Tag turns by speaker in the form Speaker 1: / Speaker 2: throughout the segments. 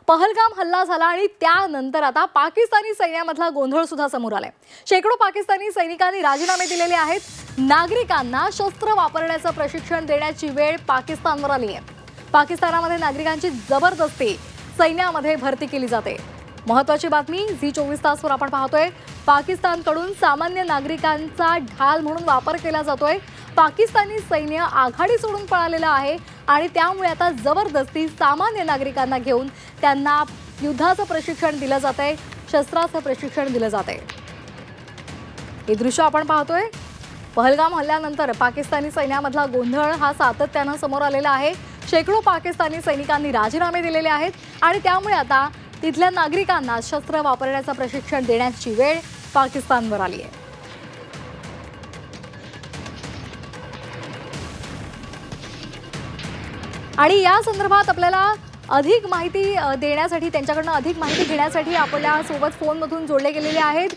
Speaker 1: पहलगाम हल्ला झाला आणि त्यानंतर आता पाकिस्तानी सैन्यामधला गोंधळ सुद्धा समोर आलाय। शेकडो पाकिस्तानी सैनिकांनी राजीनामे दिलेले आहेत। नागरिकांना शस्त्र वापरण्याचं प्रशिक्षण देण्याची वेळ पाकिस्तानवर आली आहे। पाकिस्तानामध्ये नागरिकांची जबरदस्ती सैन्यामध्ये भरती केली जाते। महत्त्वाची बातमी झी 24 तासवर आपण पाहतोय। पाकिस्तानकडून सामान्य नागरिकांचा ढाल म्हणून वापर केला जातोय। पाकिस्तानी सैन्य आघाडी सोडून पळालेला आहे आणि त्यामुळे आता जबरदस्ती सामान्य नागरिकांना घेऊन त्यांना युद्धाचं प्रशिक्षण दिलं जातंय, शस्त्राचं प्रशिक्षण दिलं जातंय। हे दृश्य आपण पाहतोय। पहलगाम हल्ल्यानंतर पाकिस्तानी सैन्यामधला गोंधळ हा सातत्याने समोर आलेला आहे। शेकडो पाकिस्तानी सैनिकांनी राजीनामे दिलेले आहेत आणि त्यामुळे आता तिथल्या नागरिकांना शस्त्र वापरण्याचं प्रशिक्षण देण्याची वेळ पाकिस्तानवर आली आहे। आणि या संदर्भात आपल्याला अधिक माहिती देण्यासाठी त्यांच्याकडून अधिक माहिती घेण्यासाठी आपल्या सोबत फोनमधून जोडले गेलेले आहेत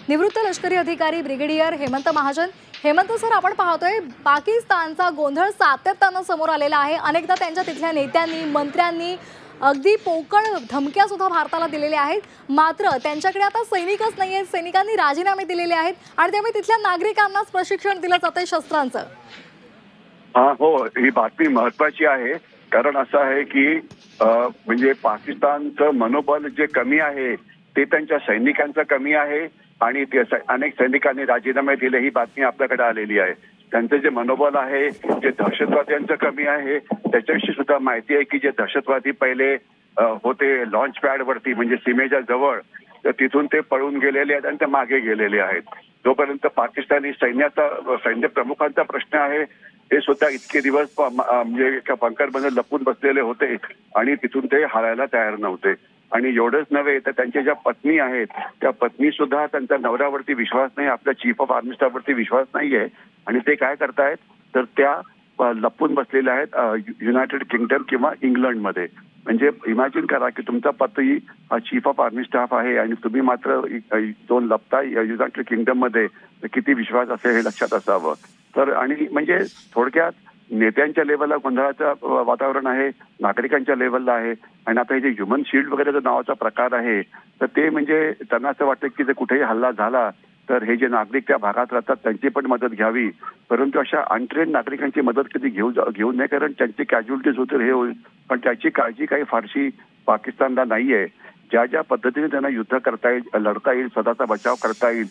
Speaker 1: निवृत्त लष्करी अधिकारी ब्रिगेडियर हेमंत महाजन। हेमंत सर, आपण पाहतोय पाकिस्तानचा गोंधळ सातत्याने समोर आलेला आहे। अनेकदा त्यांच्या तिथल्या नेत्यांनी मंत्र्यांनी अगदी पोकळ धमक्या सुद्धा भारताला दिलेल्या आहेत, मात्र त्यांच्याकडे आता सैनिकच नाहीये। सैनिकांनी राजीनामे दिलेले आहेत आणि त्यामुळे तिथल्या नागरिकांनाच प्रशिक्षण दिलं जातंय शस्त्रांचं।
Speaker 2: हो, ही बातमी महत्वाची आहे। कारण असं आहे की म्हणजे पाकिस्तानचं मनोबल जे कमी आहे ते त्यांच्या सैनिकांचं कमी आहे आणि अनेक सैनिकांनी राजीनामे दिले, ही बातमी आपल्याकडे आलेली आहे। त्यांचं जे मनोबल आहे जे दहशतवाद्यांचं कमी आहे त्याच्याविषयी सुद्धा माहिती आहे की जे दहशतवादी पहिले होते लॉन्च पॅड वरती म्हणजे सीमेच्या जवळ, तर तिथून ते पळून गेलेले आहेत आणि ते मागे गेलेले आहेत। जोपर्यंत पाकिस्तानी सैन्य प्रमुखांचा प्रश्न आहे ते सुद्धा इतके दिवस म्हणजे एका बंकरमध्ये लपून बसलेले होते आणि तिथून ते हारायला तयार नव्हते। आणि एवढंच नव्हे तर त्यांच्या ज्या पत्नी आहेत त्या पत्नी सुद्धा त्यांच्या नवऱ्यावरती विश्वास नाही, आपल्या चीफ ऑफ आर्मी स्टाफवरती विश्वास नाहीये आणि ते काय करतायत तर त्या लपून बसलेल्या आहेत युनायटेड किंगडम किंवा इंग्लंडमध्ये। म्हणजे इमॅजिन करा की तुमचा पती चीफ ऑफ आर्मी स्टाफ आहे आणि तुम्ही मात्र दोन लपता युनायटेड किंगडम मध्ये, किती विश्वास असेल हे लक्षात असावं। तर आणि म्हणजे थोडक्यात नेत्यांच्या लेवलला गोंधळाचं वातावरण आहे, नागरिकांच्या लेवलला आहे आणि आता हे जे ह्युमन शिल्ड वगैरे नावाचा प्रकार आहे तर ते म्हणजे त्यांना असं वाटतं की जर कुठेही हल्ला झाला तर हे जे नागरिक त्या भागात राहतात त्यांची पण मदत घ्यावी, परंतु अशा अनट्रेन नागरिकांची मदत कधी घेऊ नये कारण त्यांची कॅज्युअलिटीज होतील हे होईल, पण त्याची काळजी काही फारशी पाकिस्तानला नाहीये। ज्या ज्या पद्धतीने त्यांना युद्ध करता येईल, लढता येईल, स्वतःचा बचाव करता येईल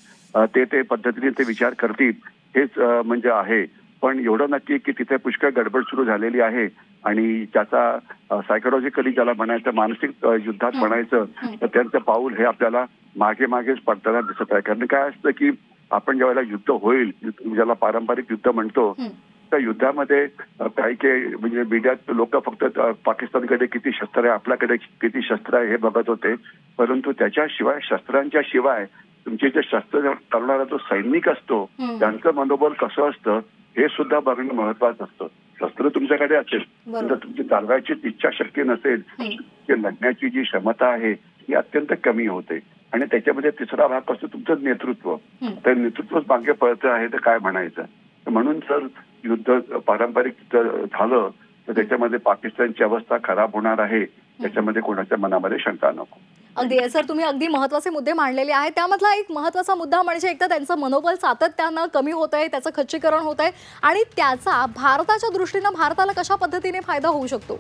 Speaker 2: ते पद्धतीने ते विचार करतील हेच म्हणजे आहे। पण एवढं नक्की की तिथे पुष्कळ गडबड सुरू झालेली आहे आणि त्याचा सायकोलॉजिकली ज्याला म्हणायचं मानसिक युद्धात म्हणायचं तर त्यांचं पाऊल हे आपल्याला मागेच पडताना दिसत आहे। कारण काय असतं की आपण ज्यावेळेला युद्ध होईल, ज्याला पारंपरिक युद्ध म्हणतो, त्या युद्धामध्ये काही म्हणजे मीडियात लोक फक्त पाकिस्तानकडे किती शस्त्र आहे, आपल्याकडे किती शस्त्र आहे हे बघत होते, परंतु त्याच्याशिवाय शस्त्रांच्या शिवाय तुमचे जे शस्त्र करणारा जो सैनिक असतो त्यांचं मनोबल कसं असतं हे सुद्धा बघणं महत्वाचं असतं। शस्त्र तुमच्याकडे असेल तर तुमची चालवायची इच्छाशक्ती नसेल की लढण्याची जी क्षमता आहे ही अत्यंत कमी होते आणि त्याच्यामध्ये तिसरा भाग असतो तुमचं नेतृत्व। तर नेतृत्वच मागे पळतं आहे तर काय म्हणायचं। म्हणून जर युद्ध पारंपरिक झालं तर त्याच्यामध्ये पाकिस्तानची अवस्था खराब होणार आहे, त्याच्यामध्ये कोणाच्या मनामध्ये शंका नको।
Speaker 1: अगदी सर, तुम्ही अगदी महत्त्वाचे मुद्दे मांडलेले आहेत। त्यामधला एक महत्त्वाचा मुद्दा म्हणजे एक तर त्यांचं मनोबल सातत्यानं कमी होत आहे, त्याचं खच्चीकरण होत आहे आणि त्याचा भारताच्या दृष्टीनं भारताला कशा पद्धतीने फायदा होऊ शकतो?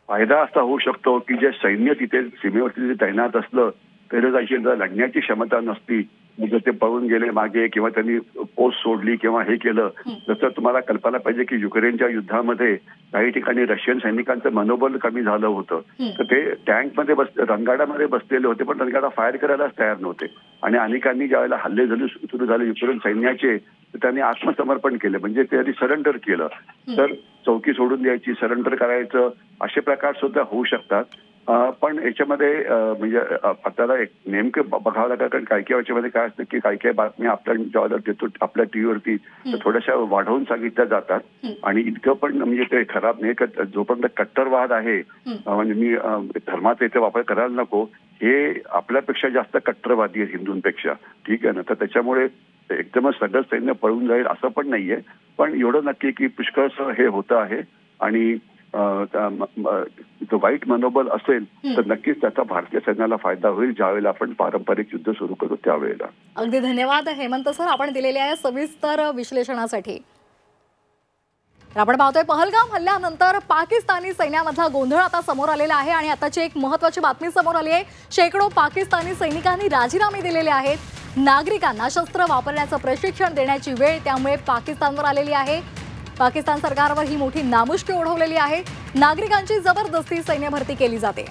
Speaker 2: फायदा असा होऊ शकतो की जे सैन्य तिथे सीमेवरती तैनात असलं तरी त्याची लढण्याची क्षमता नसती, म्हणजे ते पळून गेले मागे किंवा त्यांनी पोस्ट सोडली किंवा हे केलं, जसं तुम्हाला कल्पना पाहिजे की युक्रेनच्या युद्धामध्ये काही ठिकाणी रशियन सैनिकांचं मनोबल कमी झालं होतं तर ते टँकमध्ये रणगाडामध्ये बसलेले होते पण रणगाडा फायर करायलाच तयार नव्हते आणि अनेकांनी ज्यावेळेला हल्ले सुरू झाले युक्रेन सैन्याचे तर त्यांनी आत्मसमर्पण केलं, म्हणजे त्यांनी सरेंडर केलं। तर चौकी सोडून द्यायची, सरेंडर करायचं असे प्रकार सुद्धा होऊ शकतात। पण याच्यामध्ये म्हणजे आपल्याला एक नेमकं बघावं लागेल कारण काही याच्यामध्ये काय असतं की काही बातम्या आपण ज्यावेळेला देतो आपल्या टीव्हीवरती तर थोड्याशा वाढवून सांगितल्या जातात आणि इतकं पण म्हणजे ते खराब नाही का जोपर्यंत कट्टरवाद आहे म्हणजे मी धर्माचा इथे वापर करायला नको, हे आपल्यापेक्षा जास्त कट्टरवादी आहेत हिंदूंपेक्षा, ठीक आहे ना। तर त्याच्यामुळे एकदमच सगळं सैन्य पळून जाईल असं पण नाहीये, पण एवढं नक्की की पुष्कळसं हे होतं आहे आणि जो वाईट मनोबल असेल तर नक्कीच त्याचा भारतीय सैन्याला फायदा होईल ज्यावेळेला आपण पारंपरिक युद्ध सुरू करू त्यावेळेला.
Speaker 1: अगदी धन्यवाद हेमंत सर, आपण दिलेल्या या सविस्तर विश्लेषणासाठी. आपण पाहतोय पहलगाम हल्ल्यानंतर पाकिस्तानी सैन्यामधला गोंधळ आता समोर आलेला आहे आणि आताची एक महत्त्वाची बातमी समोर आली आहे. शेकडो पाकिस्तानी सैनिकांनी राजीनामे दिलेले आहेत. नागरिकांना शस्त्र वापरण्याचं प्रशिक्षण देण्याची वेळ त्यामुळे पाकिस्तानवर आलेली आहे. पाकिस्तान सरकारवर ही मोठी नामुष्की ओढवलेली आहे. नागरिकांची जबरदस्ती सैन्य भरती केली जाते.